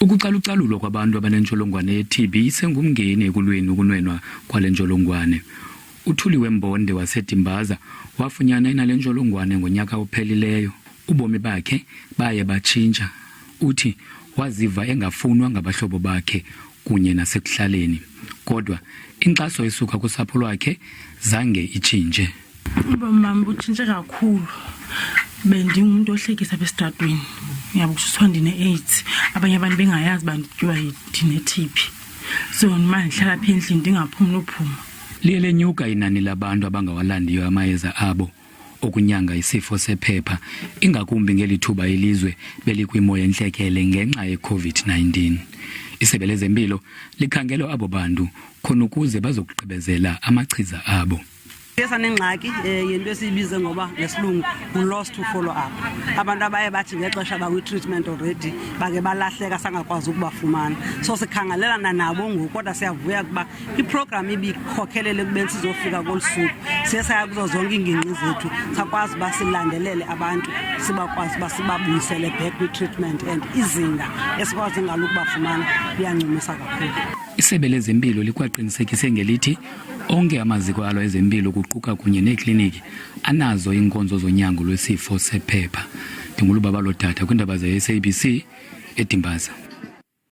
Ukucalucalulwa kwabantu abanentsholongwane ye-TB sengumngeni ekulweni ukunwenwa kwale ntsholongwane. Uthuliwe Mbonde waseEdimbaza wafunyana enale ntsholongwane ngonyaka ophelileyo. Ubomi bakhe baye batshintsha. Uthi waziva engafunwa ngabahlobo bakhe kunye nasekuhlaleni. Kodwa inkxaso esuka kusapho lwakhe zange itshintshe. Ubomi bam butshintshe kakhulu. Bendingumuntu ohlekisa besitratweni. Ngiyabusiswa ndine-AIDS. Abanye abantu bengayazi banditywa ndine-TB. So manje ndihlala apha endlini ndingaphumi nophuma. Liye lenyuka inani labantu abangawalandiyo amayeza abo okunyanga isifo sephepha, ingakumbi ngelithuba ilizwe belikwimo yentlekele ngenxa ye-COVID-19. Isebe lezempilo likhangela abo bantu khona ukuze bazokugqibezela amachiza abo. Nengxaki yento esiyibize ngoba ngesilungu lost to follow up. Abantu abaye bathi ngexesha bakwi-treatment already bake balahleka sangakwazi ukubafumana. So sikhangelelana nabo ngoku kodwa siyavuya kuba iprogram ibikhokhelele kubeni sizofika kolusuku. Siyesaya kuzo zonke ingingqi zethu sakwazi basilandelele abantu sibakwazi basibabuyisele back kwi-treatment and izinga esikwazi ngalo ukubafumana liyancumisa kakhulu. Isebe lezempilo likwaqinisekise ngelithi onke amaziko alo ezempilo kuquka kunye neekliniki anazo iinkonzo zonyango lwesifo sephepha. Ndingulubaba lodata kwindaba ze-SABC eDimbaza.